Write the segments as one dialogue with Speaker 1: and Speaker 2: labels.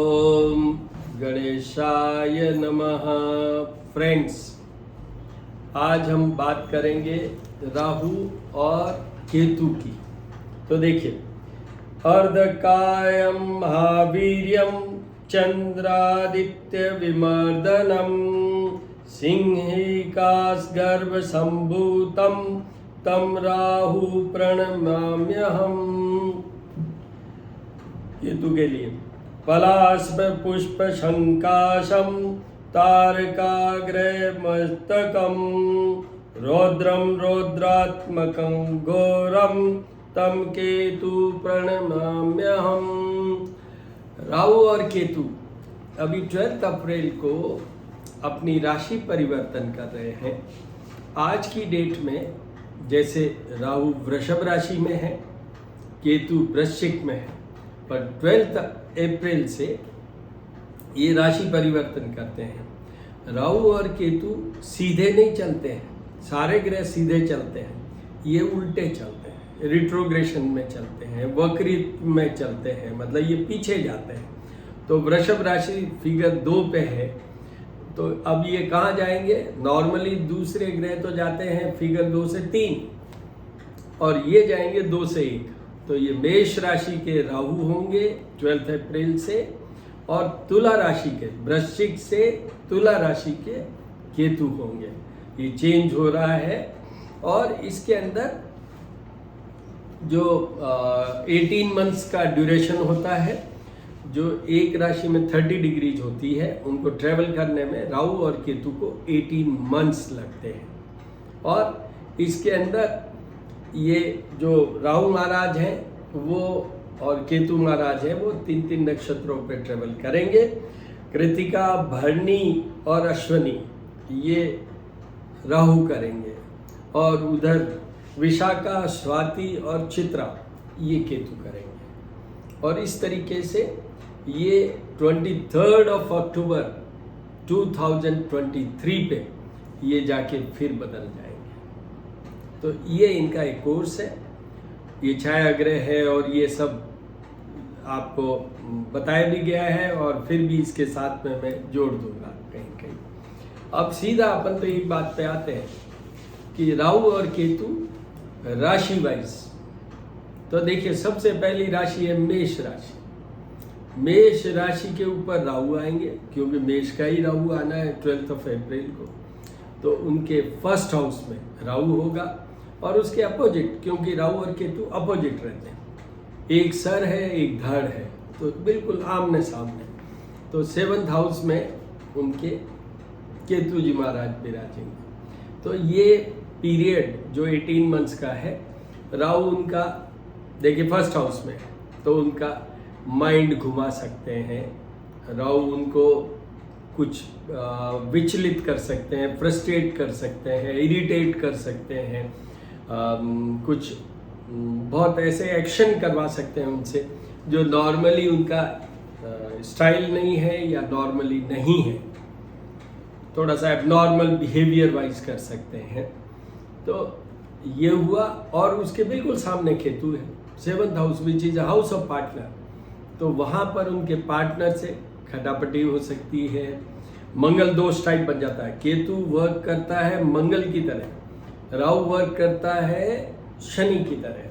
Speaker 1: ओम गणेशाय नमः। फ्रेंड्स, आज हम बात करेंगे राहु और केतु की। तो देखिए, अर्धकायं महावीर्यं चंद्रादित्य विमर्दनम सिंहिकास्गर्भ संभूतम तम राहु प्रणमाम्यहम्। केतु के लिए पलाश पुष्प शंकाशम तारकाग्रमस्तकम रौद्रम रौद्रात्मकं घोरम तम केतु प्रणमाम्यहम्। राहु और केतु अभी 12 अप्रैल को अपनी राशि परिवर्तन कर रहे हैं। आज की डेट में जैसे राहु वृषभ राशि में है, केतु वृश्चिक में है, पर 12 अप्रैल से ये राशि परिवर्तन करते हैं। राहु और केतु सीधे नहीं चलते हैं, सारे ग्रह सीधे चलते हैं, ये उल्टे चलते हैं, रिट्रोग्रेशन में चलते हैं, वक्रित में चलते हैं, मतलब ये पीछे जाते हैं। तो वृषभ राशि फिगर 2 पे है, तो अब ये कहाँ जाएंगे? नॉर्मली दूसरे ग्रह तो जाते हैं फिगर 2 से 3 और ये जाएंगे 2 से 1। तो ये मेष राशि के राहु होंगे 12 अप्रैल से, और तुला राशि के वृश्चिक से तुला राशि के केतु होंगे। ये चेंज हो रहा है और इसके अंदर जो 18 मंथ्स का ड्यूरेशन होता है, जो एक राशि में 30 डिग्रीज होती है, उनको ट्रेवल करने में राहु और केतु को 18 मंथ्स लगते हैं। और इसके अंदर ये जो राहु महाराज हैं वो और केतु महाराज हैं वो 3-3 नक्षत्रों पे ट्रेवल करेंगे। कृतिका, भरणी और अश्वनी ये राहु करेंगे, और उधर विशाखा, स्वाति और चित्रा ये केतु करेंगे। और इस तरीके से ये 23 अक्टूबर 2023 पे ये जाके फिर बदल जाएंगे। तो ये इनका एक कोर्स है, ये छाया ग्रह है और ये सब आपको बताया भी गया है, और फिर भी इसके साथ में मैं जोड़ दूंगा कहीं कहीं। अब सीधा अपन तो एक बात पे आते हैं कि राहु और केतु राशि वाइज। तो देखिए, सबसे पहली राशि है मेष राशि। मेष राशि के ऊपर राहु आएंगे, क्योंकि मेष का ही राहु आना है 12 अप्रैल को। तो उनके फर्स्ट हाउस में राहु होगा, और उसके अपोजिट, क्योंकि राहु और केतु अपोजिट रहते हैं, एक सर है एक धड़ है, तो बिल्कुल आमने सामने। तो 7th हाउस में उनके केतु जी महाराज विराजेंगे। तो ये पीरियड जो 18 मंथ्स का है, राहु उनका देखिए फर्स्ट हाउस में, तो उनका माइंड घुमा सकते हैं, राहु उनको कुछ विचलित कर सकते हैं, फ्रस्ट्रेट कर सकते हैं, इरिटेट कर सकते हैं, कुछ बहुत ऐसे एक्शन करवा सकते हैं उनसे जो नॉर्मली उनका स्टाइल नहीं है या नॉर्मली नहीं है, थोड़ा सा एबनॉर्मल बिहेवियर वाइज कर सकते हैं। तो ये हुआ, और उसके बिल्कुल सामने केतु है 7th house which is house of partner. तो वहाँ पर उनके पार्टनर से खटापटी हो सकती है, मंगल दोष टाइप बन जाता है। केतु वर्क करता है मंगल की तरह, राहु वर्क करता है शनि की तरह,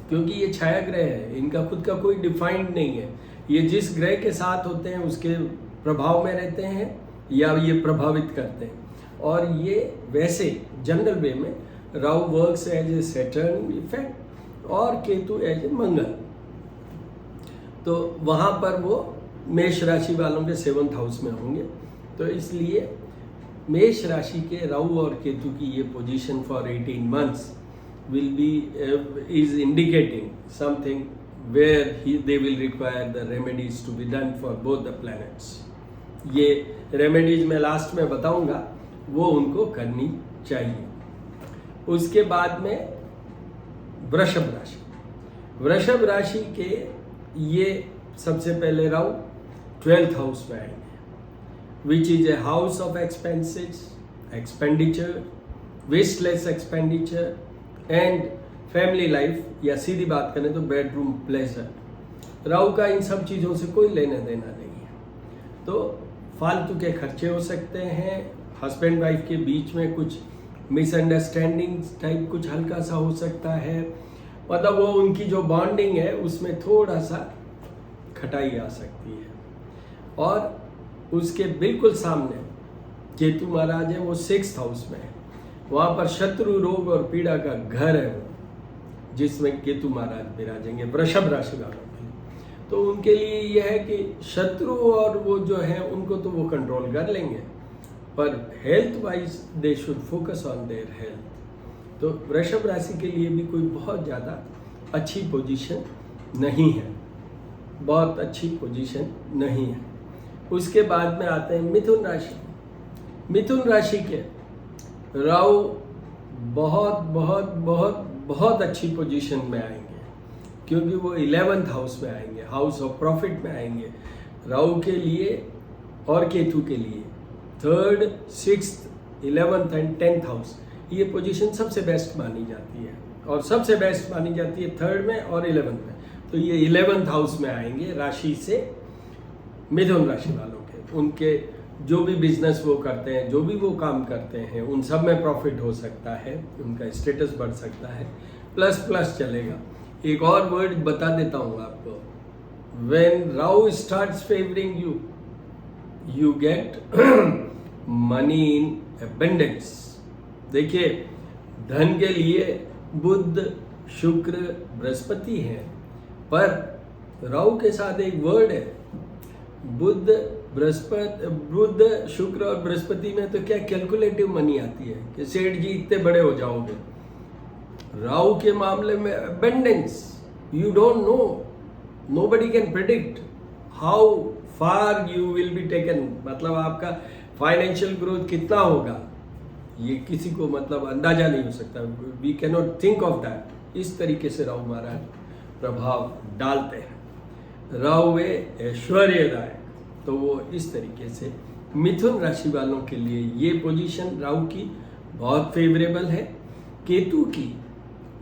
Speaker 1: क्योंकि ये छाया ग्रह है, इनका खुद का कोई डिफाइंड नहीं है। ये जिस ग्रह के साथ होते हैं उसके प्रभाव में रहते हैं या ये प्रभावित करते हैं। और ये वैसे जनरल वे में Rahu works as a Saturn effect और केतु एज ए मंगल। तो वहाँ पर वो मेष राशि वालों के 7th हाउस में होंगे। तो इसलिए मेष राशि के राहु और केतु की ये position for 18 months will be is indicating something where they will require the remedies to be done for both the planets. ये रेमेडीज मैं लास्ट में बताऊंगा, वो उनको करनी चाहिए। उसके बाद में वृषभ राशि। वृषभ राशि के ये सबसे पहले राहु 12th हाउस में आएंगे, which is a house of expenses, expenditure, wasteless expenditure and family life, या सीधी बात करें तो बेडरूम प्लेजर। राहु का इन सब चीज़ों से कोई लेना देना नहीं है। तो फालतू के खर्चे हो सकते हैं, हस्बैंड वाइफ के बीच में कुछ मिसअंडरस्टैंडिंग टाइप कुछ हल्का सा हो सकता है, मतलब वो उनकी जो बॉन्डिंग है उसमें थोड़ा सा खटाई आ सकती है। और उसके बिल्कुल सामने केतु महाराज है, वो 6th हाउस में है, वहाँ पर शत्रु रोग और पीड़ा का घर है वो, जिसमें केतु महाराज विराजेंगे वृषभ राशि वालों के लिए। तो उनके लिए यह है कि शत्रु और वो जो है उनको तो वो कंट्रोल कर लेंगे, पर health wise they should focus on their health. तो वृषभ राशि के लिए भी कोई बहुत ज़्यादा अच्छी पोजीशन नहीं है, बहुत अच्छी पोजीशन नहीं है। उसके बाद में आते हैं मिथुन राशि। मिथुन राशि के राहु बहुत बहुत बहुत बहुत अच्छी पोजीशन में आएंगे, क्योंकि वो 11th हाउस में आएंगे, हाउस ऑफ प्रॉफिट में आएंगे। राहु के लिए और केतु के लिए 3rd, 6th, 11th and 10th house, ये पोजीशन सबसे बेस्ट मानी जाती है, और सबसे बेस्ट मानी जाती है 3rd में और 11th में। तो ये 11th हाउस में आएंगे राशि से मिथुन राशि वालों के। उनके जो भी बिजनेस वो करते हैं, जो भी वो काम करते हैं, उन सब में प्रॉफिट हो सकता है, उनका स्टेटस बढ़ सकता है, प्लस प्लस चलेगा। एक और वर्ड बता देता हूँ आपको, when Rahu starts favouring you, you get money in abundance. देखिए, धन के लिए बुध, शुक्र, बृहस्पति है, पर राहु के साथ एक वर्ड है, बुध, बृहस्पति, बुध, शुक्र और बृहस्पति में तो क्या कैलकुलेटिव मनी आती है कि सेठ जी इतने बड़े हो जाओगे। राहु के मामले में abundance, you don't know, nobody can predict how far you will be taken, मतलब आपका फाइनेंशियल ग्रोथ कितना होगा ये किसी को मतलब अंदाजा नहीं हो सकता। We can not think of that. इस तरीके से राहु महाराज प्रभाव डालते हैं। राहु ऐश्वर्यदायक, तो वो इस तरीके से मिथुन राशि वालों के लिए ये पोजीशन राहु की बहुत फेवरेबल है। केतु की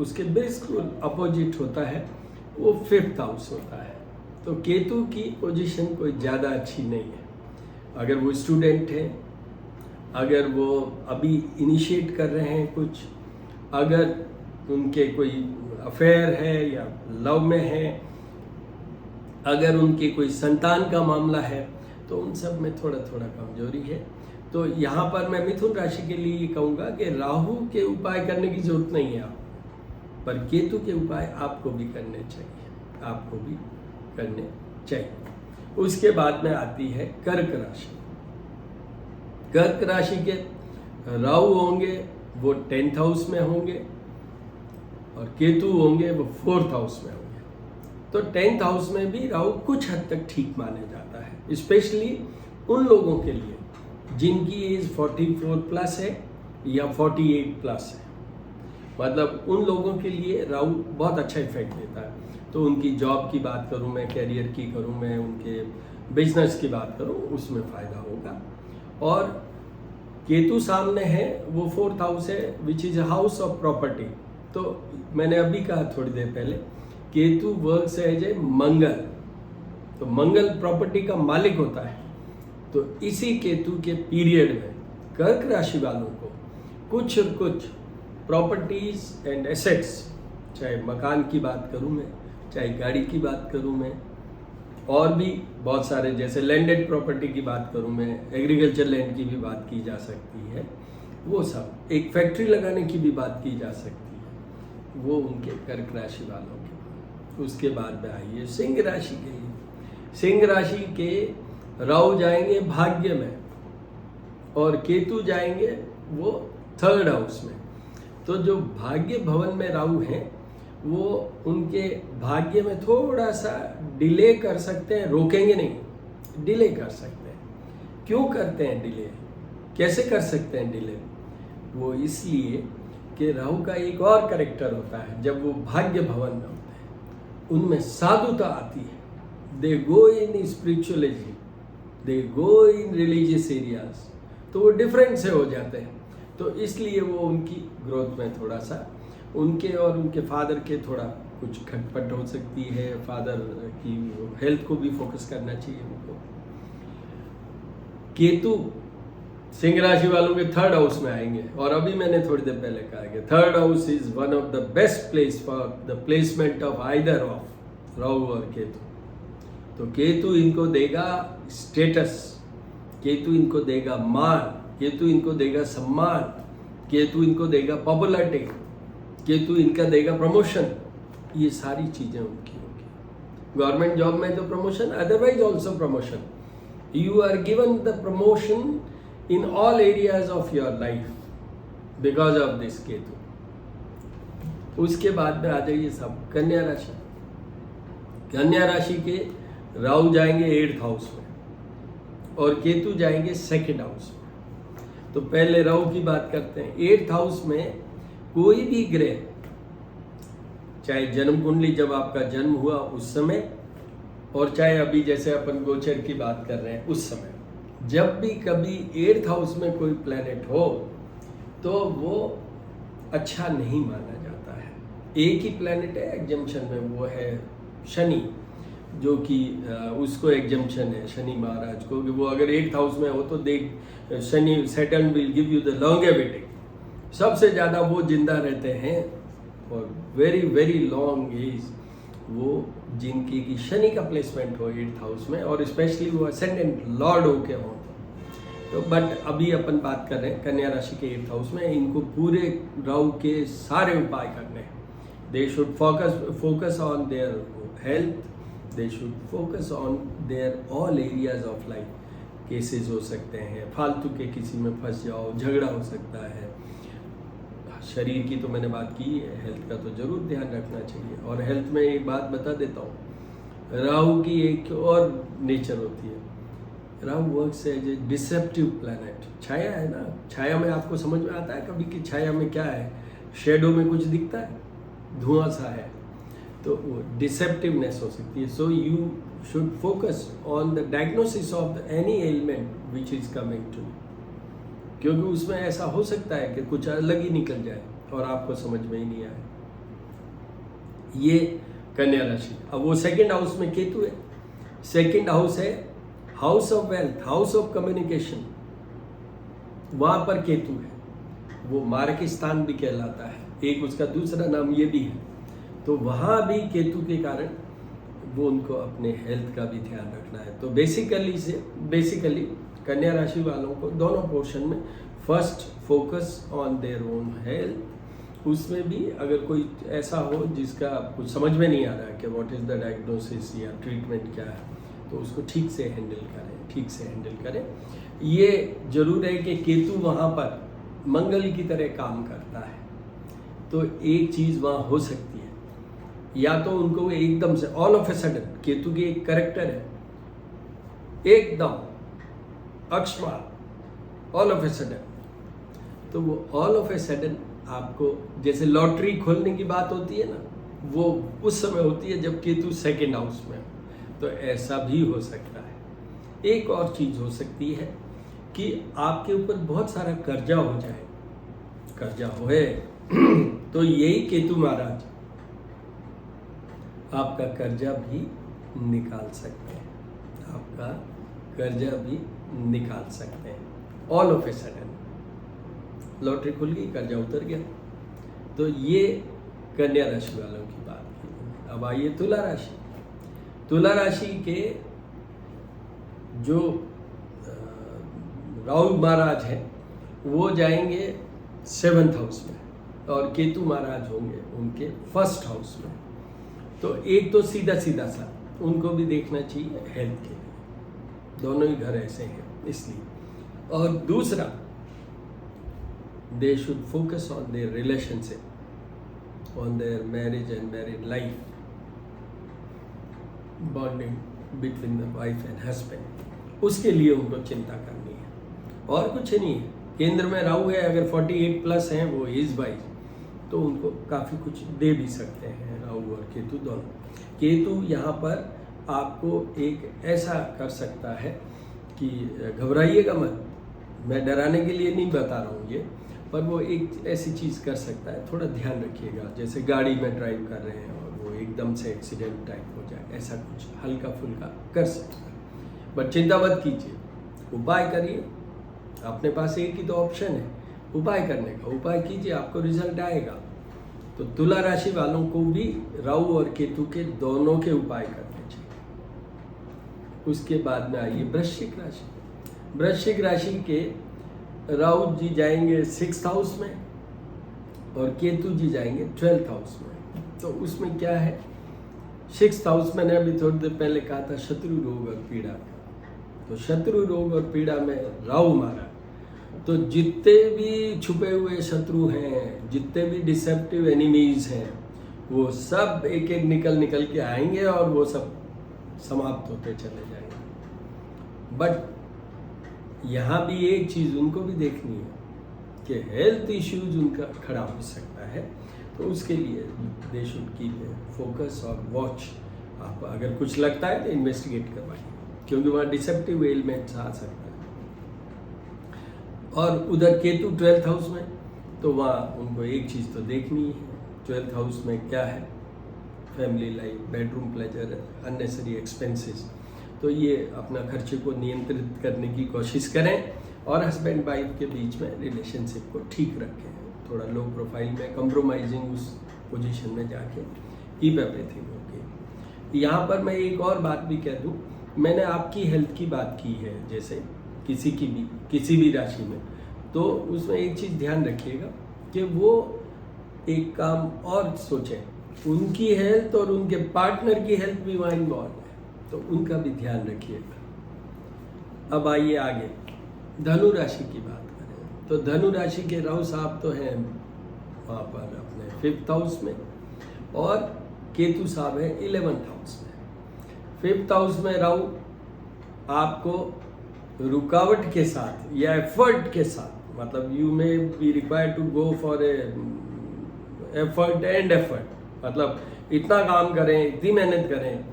Speaker 1: उसके बिल्कुल अपोजिट होता है, वो 5th हाउस होता है। तो केतु की पोजीशन कोई ज़्यादा अच्छी नहीं है। अगर वो स्टूडेंट है, अगर वो अभी इनिशिएट कर रहे हैं कुछ, अगर उनके कोई अफेयर है या लव में है, अगर उनके कोई संतान का मामला है, तो उन सब में थोड़ा थोड़ा कमजोरी है। तो यहाँ पर मैं मिथुन राशि के लिए ये कहूँगा कि राहु के उपाय करने की जरूरत नहीं है आपको, पर केतु के उपाय आपको भी करने चाहिए, आपको भी करने चाहिए। उसके बाद में आती है कर्क राशि। कर्क राशि के राहु होंगे वो 10th हाउस में होंगे, और केतु होंगे वो 4th हाउस में होंगे। तो 10th हाउस में भी राहु कुछ हद तक ठीक माने जाता है, स्पेशली उन लोगों के लिए जिनकी एज 44 प्लस है या 48 प्लस है, मतलब उन लोगों के लिए राहु बहुत अच्छा इफेक्ट देता है। तो उनकी जॉब की बात करूं मैं, कैरियर की करूं मैं, उनके बिजनेस की बात करूं, उसमें फ़ायदा होगा। और केतु सामने है, वो 4th हाउस है which is house of property. तो मैंने अभी कहा थोड़ी देर पहले, केतु वर्क्स एज ए मंगल, तो मंगल प्रॉपर्टी का मालिक होता है। तो इसी केतु के पीरियड में कर्क राशि वालों को कुछ प्रॉपर्टीज एंड एसेट्स, चाहे मकान की बात करूं मैं, चाहे गाड़ी की बात करूं मैं, और भी बहुत सारे, जैसे लैंडेड प्रॉपर्टी की बात करूं मैं, एग्रीकल्चर लैंड की भी बात की जा सकती है, वो सब, एक फैक्ट्री लगाने की भी बात की जा सकती है, वो उनके कर्क राशि वालों के। उसके बाद में आइए सिंह राशि के लिए। सिंह राशि के राहु जाएंगे भाग्य में और केतु जाएंगे वो 3rd हाउस में। तो जो भाग्य भवन में राहु हैं वो उनके भाग्य में थोड़ा सा डिले कर सकते हैं, रोकेंगे नहीं, डिले कर सकते हैं। क्यों करते हैं डिले, कैसे कर सकते हैं डिले? वो इसलिए कि राहु का एक और कैरेक्टर होता है, जब वो भाग्य भवन में होते हैं उनमें साधुता आती है। They go in spirituality, they go in religious areas, तो वो डिफरेंट से हो जाते हैं। तो इसलिए वो उनकी ग्रोथ में थोड़ा सा, उनके और उनके फादर के थोड़ा कुछ खटपट हो सकती है, फादर की हेल्थ को भी फोकस करना चाहिए उनको। केतु सिंह राशि वालों के थर्ड हाउस में आएंगे, और अभी मैंने थोड़ी देर पहले कहा कि third house is one of the best place for the placement of either of Rahu और केतु। तो केतु इनको देगा स्टेटस, केतु इनको देगा मान, केतु इनको देगा सम्मान, केतु इनको देगा पॉपुलरिटी, केतु इनका देगा प्रमोशन। ये सारी चीजें उनकी होगी। गवर्नमेंट जॉब में तो promotion, otherwise also promotion. You are given the promotion in all areas of your life because of this Ketu. उसके बाद में आ जाइए सब कन्या राशि। कन्या राशि के राहु जाएंगे 8th हाउस में और केतु जाएंगे 2nd हाउस में। तो पहले राहु की बात करते हैं। 8th हाउस में कोई भी ग्रह, चाहे जन्म कुंडली जब आपका जन्म हुआ उस समय, और चाहे अभी जैसे अपन गोचर की बात कर रहे हैं उस समय, जब भी कभी 8th हाउस में कोई प्लैनेट हो तो वो अच्छा नहीं माना जाता है। एक ही प्लैनेट है एग्जम्पशन में, वो है शनि, जो कि उसको एग्जम्पशन है शनि महाराज को कि वो अगर 8th हाउस में हो तो देख Shani Saturn will give you the longevity. सबसे ज़्यादा वो जिंदा रहते हैं और वेरी वेरी लॉन्ग एज, वो जिनकी की शनि का प्लेसमेंट हो 8th हाउस में, और स्पेशली वो असेंडेंट लॉर्ड होके हो। तो बट अभी अपन बात कर रहे हैं कन्या राशि के 8th हाउस में। इनको पूरे राहु के सारे उपाय करने हैं। They should focus on their health, they should focus on their all areas of life. Cases हो सकते हैं फालतू के, किसी में फंस जाओ, झगड़ा हो सकता है। शरीर की तो मैंने बात की है, हेल्थ का तो जरूर ध्यान रखना चाहिए। और हेल्थ में एक बात बता देता हूँ, राहु की एक और नेचर होती है। Rahu works as a deceptive planet. छाया है ना, छाया में आपको समझ में आता है कभी कि छाया में क्या है, शेडो में कुछ दिखता है, धुआं सा है, तो वो डिसेप्टिवनेस हो सकती है। So you should focus on the diagnosis of any element which is coming to, क्योंकि उसमें ऐसा हो सकता है कि कुछ अलग ही निकल जाए और आपको समझ में ही नहीं आए। ये कन्या राशि। अब वो 2nd हाउस में केतु है। 2nd हाउस है house of wealth, house of communication. वहां पर केतु है, वो मार्ग स्थान भी कहलाता है, एक उसका दूसरा नाम ये भी है। तो वहां भी केतु के कारण वो उनको अपने हेल्थ का भी ध्यान रखना है। तो बेसिकली कन्या राशि वालों को दोनों पोर्शन में first focus on their own health. उसमें भी अगर कोई ऐसा हो जिसका कुछ समझ में नहीं आ रहा है कि व्हाट इज द डायग्नोसिस या ट्रीटमेंट क्या है, तो उसको ठीक से हैंडल करें। ये जरूर है कि केतु वहाँ पर मंगल की तरह काम करता है। तो एक चीज़ वहाँ हो सकती है, या तो उनको एकदम से all of a sudden, Ketu की एक करेक्टर है, एकदम अकस्मात ऑल ऑफ ए सडन, तो वो ऑल ऑफ ए सडन आपको, जैसे लॉटरी खोलने की बात होती है ना, वो उस समय होती है जब केतु 2nd हाउस में, तो ऐसा भी हो सकता है। एक और चीज हो सकती है कि आपके ऊपर बहुत सारा कर्जा हो जाए, कर्जा होए तो यही केतु महाराज आपका कर्जा भी निकाल सकते हैं, आपका कर्जा भी निकाल सकते हैं। All of a sudden lottery खुल गई, कर्जा उतर गया। तो ये कन्या राशि वालों की बात की। अब आइए तुला राशि। तुला राशि के जो राहु महाराज हैं वो जाएंगे 7th हाउस में और केतु महाराज होंगे उनके 1st हाउस में। तो एक तो सीधा सीधा सा उनको भी देखना चाहिए हेल्थ के लिए, दोनों ही घर ऐसे हैं इसलिए। और दूसरा, they should focus on their relationship, on their marriage and married life, bonding between the wife and husband, उसके लिए उनको चिंता करनी है और कुछ नहीं है। केंद्र में राहु है, अगर 48+ हैं वो एज वाइज, तो उनको काफ़ी कुछ दे भी सकते हैं राहु और केतु दोनों। केतु यहाँ पर आपको एक ऐसा कर सकता है कि घबराइएगा मत, मैं डराने के लिए नहीं बता रहा हूँ ये, पर वो एक ऐसी चीज़ कर सकता है, थोड़ा ध्यान रखिएगा। जैसे गाड़ी में ड्राइव कर रहे हैं और वो एकदम से एक्सीडेंट टाइप हो जाए, ऐसा कुछ हल्का फुल्का कर सकता है। बट चिंता मत कीजिए, उपाय करिए, अपने पास एक ही तो ऑप्शन है उपाय करने का, उपाय कीजिए, आपको रिजल्ट आएगा। तो तुला राशि वालों को भी राहु और केतु के दोनों के उपाय करने चाहिए। उसके बाद में आइए वृश्चिक राशि। वृश्चिक राशि के राहु जी जाएंगे 6th हाउस में और केतु जी जाएंगे 12th हाउस में। तो उसमें क्या है, 6th हाउस मैंने अभी थोड़ी देर पहले कहा था शत्रु रोग और पीड़ा का। तो शत्रु रोग और पीड़ा में राहु मारा, तो जितने भी छुपे हुए शत्रु हैं, जितने भी डिसेप्टिव एनिमीज हैं, वो सब एक एक निकल के आएंगे और वो सब समाप्त होते चले जाएंगे। बट यहाँ भी एक चीज़ उनको भी देखनी है कि हेल्थ इश्यूज उनका खड़ा हो सकता है, तो उसके लिए दे शुड कीप फोकस और वॉच। आप अगर कुछ लगता है तो इन्वेस्टिगेट करवाइए, क्योंकि वहाँ डिसेप्टिव एलिमेंट्स आ सकता है। और उधर केतु 12th हाउस में, तो वहाँ उनको एक चीज़ तो देखनी है, 12th हाउस में क्या है, family life, bedroom pleasure, unnecessary expenses. तो ये अपना खर्चे को नियंत्रित करने की कोशिश करें और हस्बैंड वाइफ के बीच में रिलेशनशिप को ठीक रखें, थोड़ा लो प्रोफाइल में, कंप्रोमाइजिंग उस पोजीशन में जाके कीप एवरीथिंग ओके। यहाँ पर मैं एक और बात भी कह दूँ, मैंने आपकी हेल्थ की बात की है, जैसे किसी भी राशि में, तो उसमें एक चीज़ ध्यान रखिएगा कि वो एक काम और सोचें, उनकी हेल्थ और उनके पार्टनर की हेल्थ भी वहाँ इन्वॉल्व है, तो उनका भी ध्यान रखिएगा। अब आइए आगे धनु राशि की बात करें। तो धनु राशि के राहु साहब तो हैं वहाँ पर अपने 5th हाउस में, और केतु साहब है 11th हाउस में। 5th हाउस में राहु आपको रुकावट के साथ या एफर्ट के साथ, मतलब you may be required to go for effort, मतलब इतना काम करें, इतनी मेहनत करें,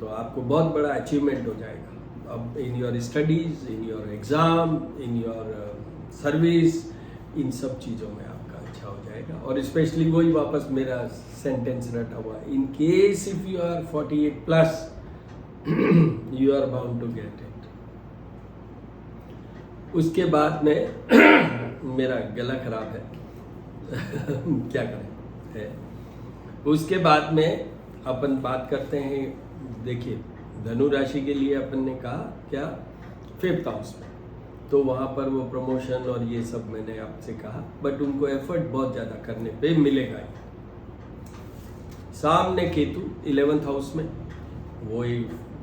Speaker 1: तो आपको बहुत बड़ा अचीवमेंट हो जाएगा। अब in your studies, in your exam, in your service, इन सब चीज़ों में आपका अच्छा हो जाएगा। और स्पेशली वही वापस मेरा सेंटेंस रटा हुआ, in case if you are 48+ you are bound to get it. उसके बाद में मेरा गला खराब है क्या करें है। उसके बाद में अपन बात करते हैं, देखिए धनु राशि के लिए अपन ने कहा क्या 5th हाउस में, तो वहाँ पर वो प्रमोशन और ये सब मैंने आपसे कहा, बट उनको एफर्ट बहुत ज़्यादा करने पे मिलेगा ही। सामने केतु 11th हाउस में, वो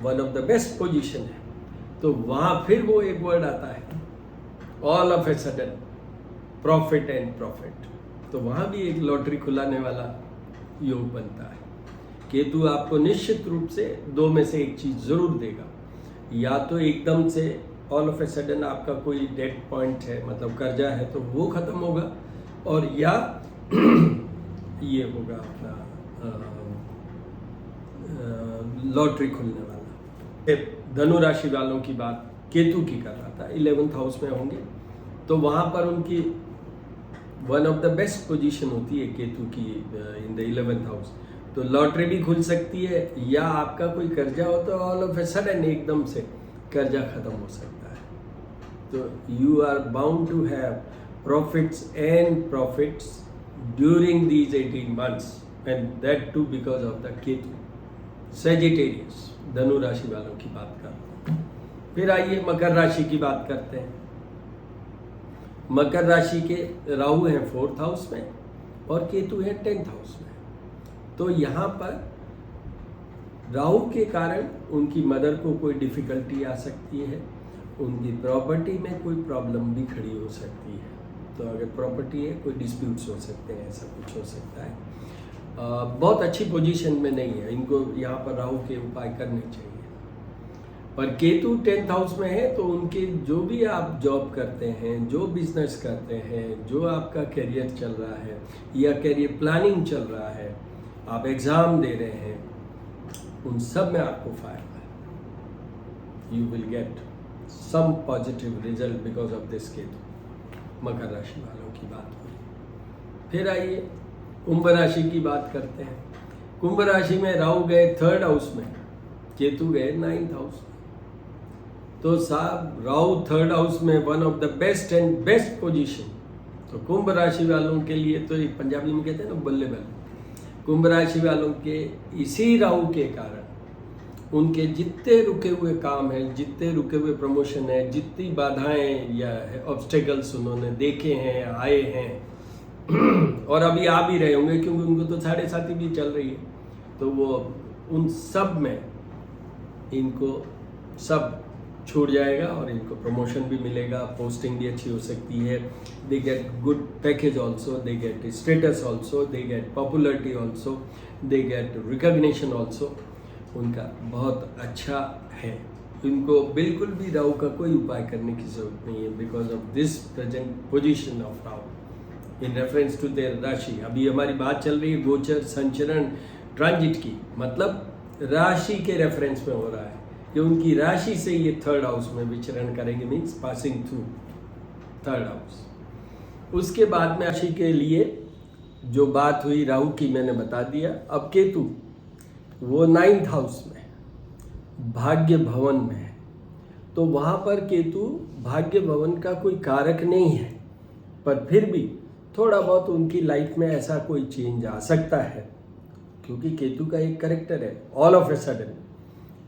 Speaker 1: one of the best position है, तो वहाँ फिर वो एक वर्ड आता है all of a sudden profit and profit, तो वहाँ भी एक लॉटरी खुलाने वाला योग बनता है। केतु आपको निश्चित रूप से दो में से एक चीज़ ज़रूर देगा, या तो एकदम से ऑल ऑफ ए सडन आपका कोई डेट पॉइंट है, मतलब कर्जा है, तो वो ख़त्म होगा, और या ये होगा अपना लॉटरी खुलने वाला। धनु राशि वालों की बात केतु की कर रहा था, 11th हाउस में होंगे, तो वहाँ पर उनकी one of the best position होती है केतु की इन द 11th हाउस, तो लॉटरी भी खुल सकती है, या आपका कोई कर्जा हो तो ऑल ऑफ ए सडन एकदम से कर्जा खत्म हो सकता है। तो you are bound to have profits and profits during these 18 months, and that too because of the Ketu. Sagittarius धनु राशि वालों की बात करते हैं। फिर आइए मकर राशि की बात करते हैं। मकर राशि के राहु हैं 4th हाउस में और केतु है 10th हाउस में, तो यहाँ पर राहु के कारण उनकी मदर को कोई डिफिकल्टी आ सकती है, उनकी प्रॉपर्टी में कोई प्रॉब्लम भी खड़ी हो सकती है। तो अगर प्रॉपर्टी है, कोई डिस्प्यूट्स हो सकते हैं, ऐसा कुछ हो सकता है। बहुत अच्छी पोजीशन में नहीं है, इनको यहाँ पर राहु के उपाय करने चाहिए। पर केतु 10th हाउस में है, तो उनके जो भी आप जॉब करते हैं, जो बिजनेस करते हैं, जो आपका करियर चल रहा है या करियर प्लानिंग चल रहा है, आप एग्ज़ाम दे रहे हैं, उन सब में आपको फायदा है। You will get some positive result because of this Ketu. मकर राशि वालों की बात हुई। फिर आइए कुंभ राशि की बात करते हैं। कुंभ राशि में राहु गए 3rd हाउस में, केतु गए 9th हाउस में। तो साहब राहु थर्ड हाउस में one of the best and best position. तो कुंभ राशि वालों के लिए तो एक पंजाबी में कहते हैं ना बल्ले बल्ले। कुंभ राशि वालों के इसी राहु के कारण उनके जितने रुके हुए काम हैं, जितने रुके हुए प्रमोशन है, जितनी बाधाएं या ऑब्स्टेकल्स उन्होंने देखे हैं, आए हैं और अभी आ भी रहे होंगे क्योंकि उनको तो 7.5 भी चल रही है, तो वो उन सब में इनको सब छूट जाएगा और इनको प्रमोशन भी मिलेगा, पोस्टिंग भी अच्छी हो सकती है। They get good package also, they get status also, they get popularity also, they get recognition also. उनका बहुत अच्छा है। इनको बिल्कुल भी राहु का कोई उपाय करने की जरूरत नहीं है because of this present position of Rahu in reference to their राशि। अभी हमारी बात चल रही है गोचर, संचरण, ट्रांजिट की, मतलब राशि के रेफरेंस में हो रहा है कि उनकी राशि से ये थर्ड हाउस में विचरण करेंगे, means passing through third house. उसके बाद में राशि के लिए जो बात हुई राहु की मैंने बता दिया। अब केतु वो 9th हाउस में भाग्य भवन में है, तो वहाँ पर केतु भाग्य भवन का कोई कारक नहीं है, पर फिर भी थोड़ा बहुत उनकी लाइफ में ऐसा कोई चेंज आ सकता है क्योंकि केतु का एक कैरेक्टर है ऑल ऑफ ए सडन।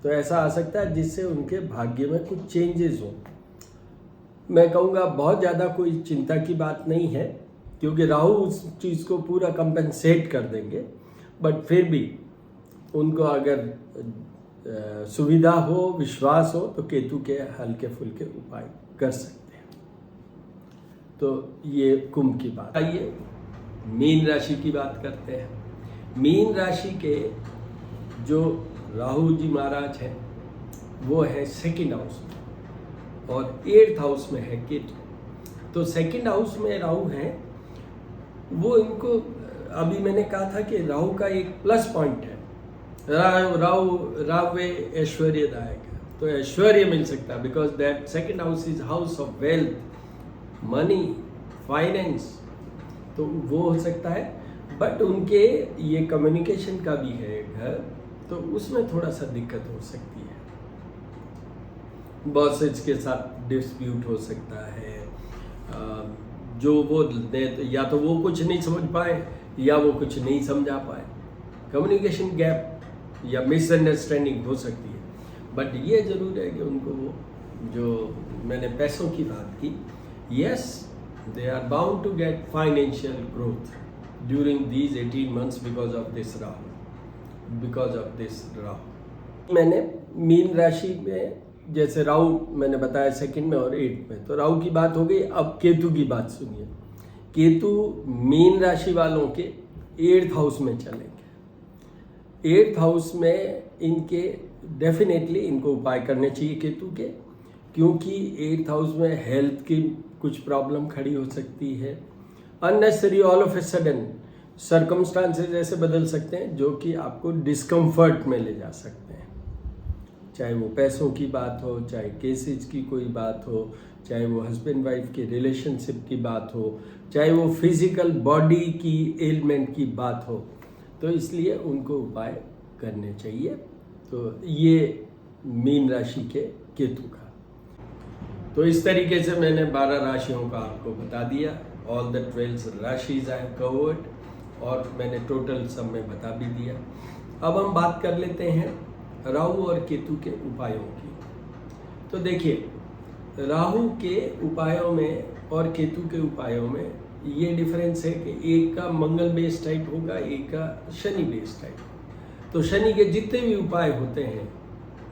Speaker 1: तो ऐसा आ सकता है जिससे उनके भाग्य में कुछ चेंजेस हो। मैं कहूँगा बहुत ज़्यादा कोई चिंता की बात नहीं है क्योंकि राहु उस चीज़ को पूरा कंपेंसेट कर देंगे, बट फिर भी उनको अगर सुविधा हो, विश्वास हो तो केतु के हल्के फुल्के उपाय कर सकते हैं। तो ये कुंभ की बात। आइए मीन राशि की बात करते हैं। मीन राशि के जो राहु जी महाराज हैं वो है 2nd हाउस में और 8th हाउस में है केतु। तो 2nd हाउस में राहु हैं, वो इनको अभी मैंने कहा था कि राहु का एक प्लस पॉइंट है, राहु ऐश्वर्यदायक है, तो ऐश्वर्य मिल सकता है because that 2nd house is house of wealth, money, finance, तो वो हो सकता है। बट उनके ये कम्युनिकेशन का भी है घर, तो उसमें थोड़ा सा दिक्कत हो सकती है। बॉसेज के साथ डिस्प्यूट हो सकता है, जो वो या तो वो कुछ नहीं समझ पाए या वो कुछ नहीं समझा पाए, कम्युनिकेशन गैप या मिसअंडरस्टैंडिंग हो सकती है। बट ये जरूर है कि उनको वो जो मैंने पैसों की बात की, yes they are bound to get financial growth during these 18 months because of this Rahu. मैंने मीन राशि में जैसे राहु मैंने बताया 2nd में और 8th में, तो राहु की बात हो गई। अब केतु की बात सुनिए। केतु मीन राशि वालों के 8th हाउस में चलेंगे। 8th हाउस में इनके डेफिनेटली इनको उपाय करने चाहिए केतु के, क्योंकि 8th हाउस में हेल्थ की कुछ प्रॉब्लम खड़ी हो सकती है। Unnecessary all of a sudden circumstances ऐसे बदल सकते हैं जो कि आपको डिस्कम्फर्ट में ले जा सकते हैं, चाहे वो पैसों की बात हो, चाहे केसेज की कोई बात हो, चाहे वो हस्बैंड वाइफ की रिलेशनशिप की बात हो, चाहे वो फिजिकल बॉडी की एलिमेंट की बात हो, तो इसलिए उनको उपाय करने चाहिए। तो ये मीन राशि के केतु का। तो इस तरीके से मैंने 12 राशियों का आपको बता दिया। All the 12 राशिज I have covered, और मैंने टोटल सब में बता भी दिया। अब हम बात कर लेते हैं राहु और केतु के उपायों की। तो देखिए, राहु के उपायों में और केतु के उपायों में ये डिफरेंस है कि एक का मंगल बेस्ड टाइप होगा, एक का शनि बेस्ड टाइप। तो शनि के जितने भी उपाय होते हैं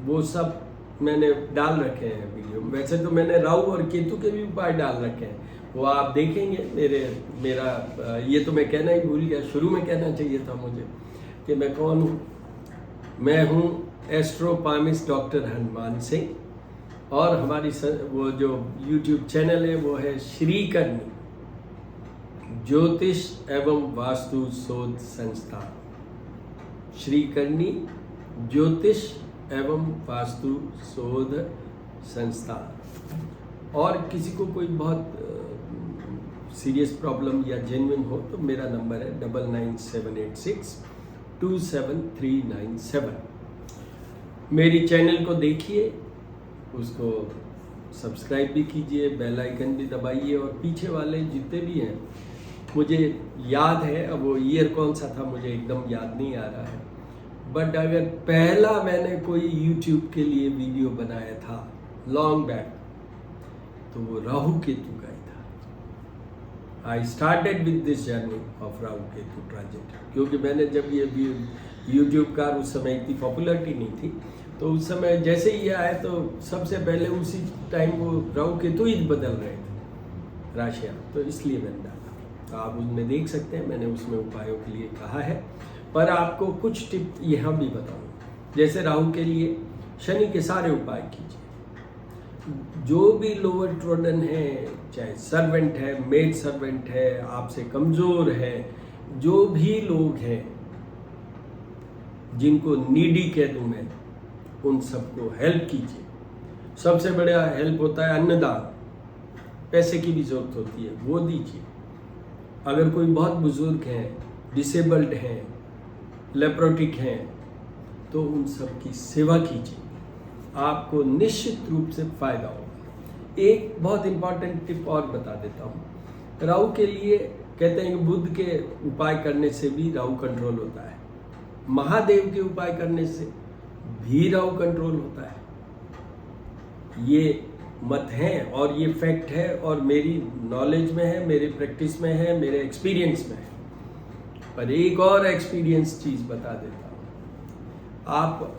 Speaker 1: वो सब मैंने डाल रखे हैं वीडियो में। वैसे तो मैंने राहु और केतु के भी उपाय डाल रखे हैं, वो आप देखेंगे। मेरा ये तो मैं कहना ही भूल गया, शुरू में कहना चाहिए था मुझे कि मैं कौन हूँ। मैं हूँ एस्ट्रोपामिस्ट डॉक्टर हनुमान सिंह, और हमारी वो जो YouTube चैनल है वो है श्री करनी ज्योतिष एवं वास्तु शोध संस्थान। श्री करनी ज्योतिष एवं वास्तु शोध संस्थान। और किसी को कोई बहुत सीरियस प्रॉब्लम या जेन्युइन हो तो मेरा नंबर है 9978627397। मेरी चैनल को देखिए, उसको सब्सक्राइब भी कीजिए, बेल आइकन भी दबाइए, और पीछे वाले जितने भी हैं, मुझे याद है, अब वो ईयर कौन सा था मुझे एकदम याद नहीं आ रहा है, बट अगर पहला मैंने कोई यूट्यूब के लिए वीडियो बनाया था लॉन्ग बैक, तो वो राहु केतु का ही था। I started with this journey of Rahu Ketu transit, क्योंकि मैंने जब ये यूट्यूब का उस समय इतनी पॉपुलरिटी नहीं थी, तो उस समय जैसे ही ये आए तो सबसे पहले उसी टाइम वो राहु केतु ही बदल रहे थे राशियाँ, तो इसलिए मैंने डाला। तो आप उसमें देख सकते हैं, मैंने उसमें उपायों के लिए कहा है, पर आपको कुछ टिप यहाँ भी बताऊँ। जैसे राहु के लिए शनि के सारे उपाय कीजिए। जो भी लोअर ट्रोडन है, चाहे सर्वेंट है, मेड सर्वेंट है, आपसे कमज़ोर है, जो भी लोग हैं जिनको नीडी कह दूँ मैं, उन सबको हेल्प कीजिए। सबसे बड़ा हेल्प होता है अन्नदान, पैसे की भी जरूरत होती है, वो दीजिए। अगर कोई बहुत बुजुर्ग हैं, डिसेबल्ड हैं, लेप्रोटिक हैं, तो उन सब की सेवा कीजिए, आपको निश्चित रूप से फायदा होगा। एक बहुत इंपॉर्टेंट टिप और बता देता हूँ। राहु के लिए कहते हैं कि बुध के उपाय करने से भी राहु कंट्रोल होता है, महादेव के उपाय करने से भी राहु कंट्रोल होता है। ये मत है और ये फैक्ट है, और मेरी नॉलेज में है, मेरे प्रैक्टिस में है, मेरे एक्सपीरियंस में है। पर एक और एक्सपीरियंस चीज़ बता देता हूँ। आप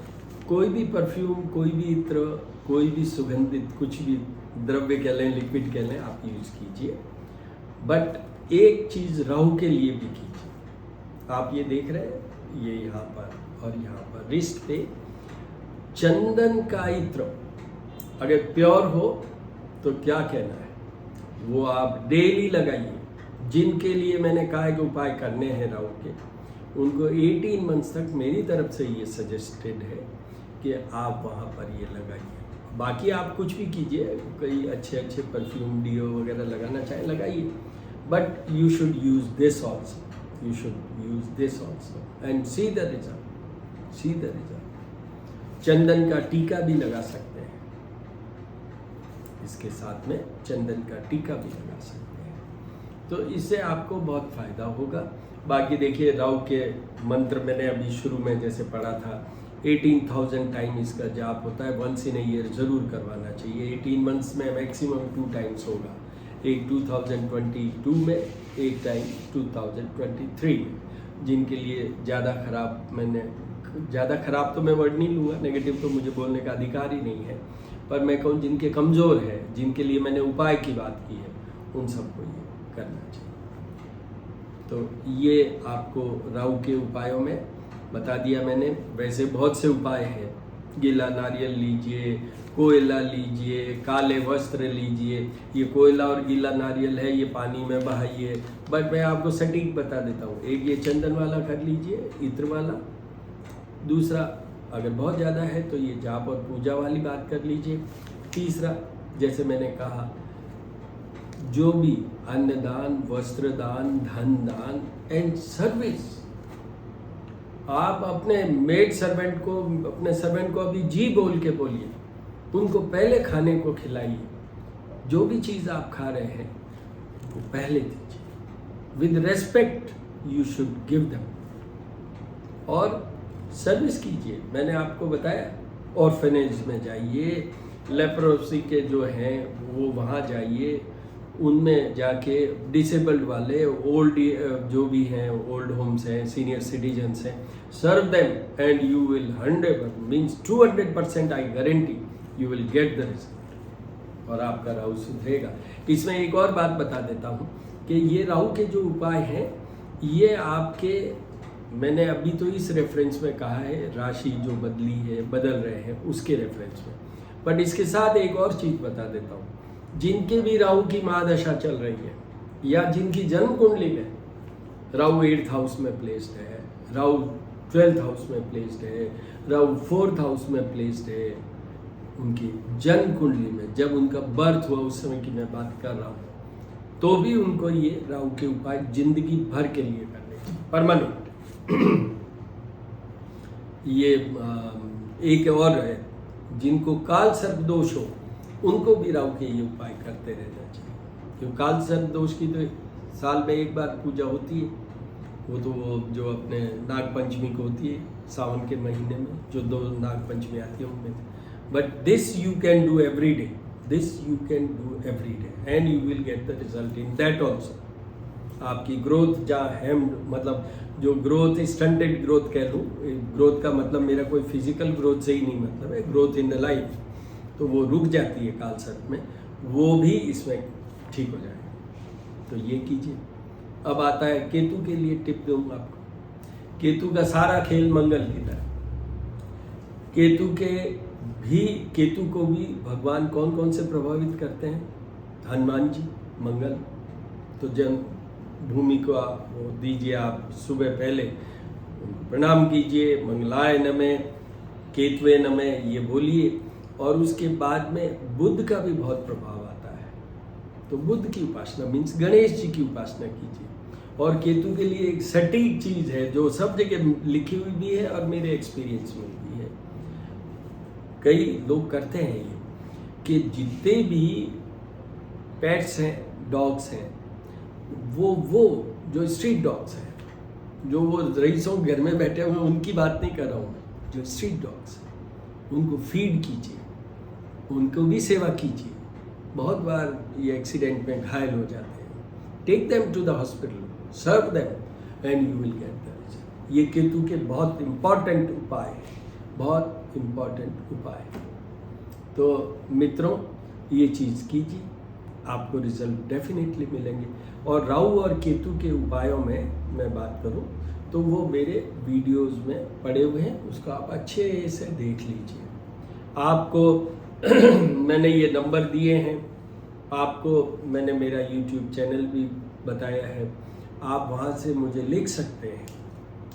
Speaker 1: कोई भी परफ्यूम, कोई भी इत्र, कोई भी सुगंधित कुछ भी द्रव्य कह लें, लिक्विड कह लें, आप यूज़ कीजिए, बट एक चीज़ राहु के लिए भी कीजिए। आप ये देख रहे हैं, ये यहाँ पर और यहाँ पर रिस्ट पे चंदन का इत्र अगर प्योर हो तो क्या कहना है, वो आप डेली लगाइए। जिनके लिए मैंने कहा है कि उपाय करने हैं राहु के, उनको 18 मंथ्स तक मेरी तरफ से ये सजेस्टेड है कि आप वहाँ पर ये लगाइए। बाकी आप कुछ भी कीजिए, कई अच्छे अच्छे परफ्यूम, डिओ वगैरह लगाना चाहे लगाइए, but you should use this also, you should use this also and see the result. चंदन का टीका भी लगा सकते हैं, इसके साथ में चंदन का टीका भी लगा सकते हैं, तो इससे आपको बहुत फायदा होगा। बाकी देखिए, राहु के मंत्र मैंने अभी शुरू में जैसे पढ़ा था, 18,000 टाइम इसका जाप होता है, वंस इन ईयर जरूर करवाना चाहिए। 18 मंथ्स में मैक्सिमम 2 टाइम्स होगा, एक 2022 में, एक टाइम 2023 में। जिनके लिए ज़्यादा खराब तो मैं वर्ड नहीं लूँगा, नेगेटिव तो मुझे बोलने का अधिकार ही नहीं है, पर मैं कहूँ जिनके कमज़ोर है, जिनके लिए मैंने उपाय की बात की है, उन सबको ये करना चाहिए। तो ये आपको राहु के उपायों में बता दिया मैंने। वैसे बहुत से उपाय हैं, गीला नारियल लीजिए, कोयला लीजिए, काले वस्त्र लीजिए। ये कोयला और गीला नारियल है, ये पानी में बहाइए, बट मैं आपको सटीक बता देता हूँ। एक ये चंदन वाला कर लीजिए, इत्र वाला। दूसरा, अगर बहुत ज़्यादा है तो ये जाप और पूजा वाली बात कर लीजिए। तीसरा, जैसे मैंने कहा, जो भी अन्नदान, वस्त्रदान, धन दान एंड सर्विस, आप अपने मेड सर्वेंट को, अपने सर्वेंट को अभी जी बोल के बोलिए, उनको पहले खाने को खिलाइए। जो भी चीज़ आप खा रहे हैं वो पहले दीजिए, with respect you should give them. और सर्विस कीजिए, मैंने आपको बताया, ऑर्फनेज में जाइए, लेप्रोसी के जो हैं वो वहाँ जाइए, उनमें जाके डिसेबल्ड वाले, ओल्ड जो भी हैं, ओल्ड होम्स हैं, सीनियर सिटीजन्स हैं, serve them and you will 200% I guarantee you will get the result, और आपका राहु सुधरेगा। इसमें एक और बात बता देता हूँ कि ये राहु के जो उपाय हैं, ये आपके, मैंने अभी तो इस रेफरेंस में कहा है, राशि जो बदल रहे हैं उसके रेफरेंस में, बट इसके साथ एक और चीज़ बता देता हूँ। जिनके भी राहु की महादशा चल रही है, या जिनकी जन्म कुंडली में राहु 8th हाउस में प्लेस्ड है, राहु 12th हाउस में प्लेस्ड है, राहु 4th हाउस में प्लेस्ड है, उनकी जन्म कुंडली में जब उनका बर्थ हुआ उस समय की मैं बात कर रहा हूँ, तो भी उनको ये राहु के उपाय जिंदगी भर के लिए करने चाहिए, परमानेंट। ये एक और है, जिनको काल सर्प दोष हो उनको भी राहु के ये उपाय करते रहना चाहिए, क्योंकि काल सर्प दोष की तो साल में एक बार पूजा होती है, वो तो वो जो अपने नाग पंचमी को होती है सावन के महीने में, जो 2 नाग पंचमी आती है उनमें। But this you can do every day, this you can do every day and you will get the result in that also. आपकी ग्रोथ जहाँ हेम्ड, मतलब जो ग्रोथ स्टंटेड ग्रोथ कह लूँ, ग्रोथ का मतलब मेरा कोई फिजिकल ग्रोथ से ही नहीं मतलब है, ग्रोथ इन द लाइफ, तो वो रुक जाती है काल सर्प में, वो भी इसमें ठीक हो जाएगा। तो ये कीजिए। अब आता है केतु के लिए टिप दूंगा आपको। केतु का सारा खेल मंगल की तरह। केतु को भी भगवान कौन कौन से प्रभावित करते हैं? हनुमान जी, मंगल। तो जन्मभूमि को वो दीजिए, आप सुबह पहले उनको प्रणाम कीजिए, मंगलाय नमः, केतुवे नमः ये बोलिए। और उसके बाद में बुध का भी बहुत प्रभाव आता है, तो बुध की उपासना मीन्स गणेश जी की उपासना कीजिए। और केतु के लिए एक सटीक चीज है जो सब जगह लिखी हुई भी है और मेरे एक्सपीरियंस में भी है, कई लोग करते हैं ये, कि जितने भी पेट्स हैं, डॉग्स हैं, वो जो स्ट्रीट डॉग्स हैं, जो वो रईसों घर में बैठे हुए उनकी बात नहीं कर रहा हूँ मैं, जो स्ट्रीट डॉग्स हैं उनको फीड कीजिए, उनको भी सेवा कीजिए। बहुत बार ये एक्सीडेंट में घायल हो जाते हैं, take them to the hospital, serve them and you will get the result. ये केतु के बहुत इम्पॉर्टेंट उपाय है, बहुत इम्पॉर्टेंट उपाय। तो मित्रों ये चीज़ कीजिए, आपको रिजल्ट डेफिनेटली मिलेंगे। और राहु और केतु के उपायों में मैं बात करूं तो वो मेरे वीडियोस में पड़े हुए हैं, उसको आप अच्छे से देख लीजिए। आपको मैंने ये नंबर दिए हैं, आपको मैंने मेरा यूट्यूब चैनल भी बताया है, आप वहाँ से मुझे लिख सकते हैं,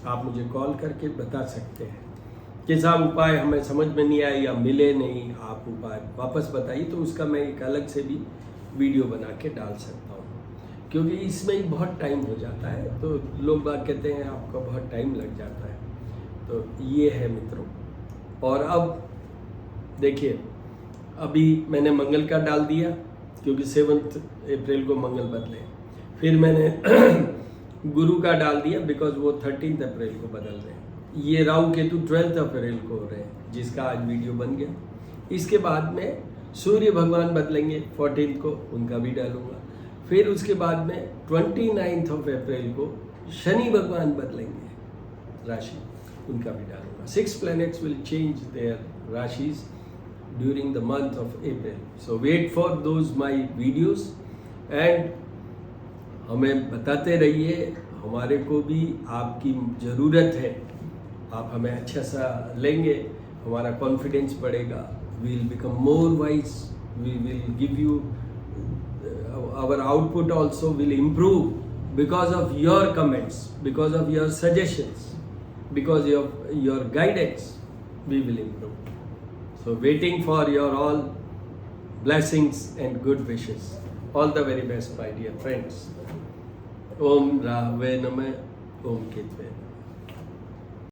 Speaker 1: आप मुझे कॉल करके बता सकते हैं कि साहब उपाय हमें समझ में नहीं आया या मिले नहीं, आप उपाय वापस बताइए, तो उसका मैं एक अलग से भी वीडियो बना के डाल सकता हूँ, क्योंकि इसमें ही बहुत टाइम हो जाता है। तो लोग बात कहते हैं आपका बहुत टाइम लग जाता है, तो ये है मित्रों। और अब देखिए, अभी मैंने मंगल का डाल दिया क्योंकि 7 अप्रैल को मंगल बदले, फिर मैंने गुरु का डाल दिया बिकॉज वो 13 अप्रैल को बदल रहे हैं। ये राहु केतु 12 अप्रैल को हो रहे हैं, जिसका आज वीडियो बन गया। इसके बाद में सूर्य भगवान बदलेंगे 14 को, उनका भी डालूंगा। फिर उसके बाद में 29 अप्रैल को शनि भगवान बदलेंगे राशि, उनका भी डालूंगा। 6 planets will change their rashis during the month of April. So wait for those my videos and हमें बताते रहिए, हमारे को भी आपकी ज़रूरत है, आप हमें अच्छा सा लेंगे, हमारा कॉन्फिडेंस बढ़ेगा, we will become more wise, we will give you, our output also will improve because of your comments, because of your suggestions, because of your guidance, we will improve. So waiting for your all blessings and good wishes. All the very best, my dear friends. Om Rahave Namah, Om Ketve.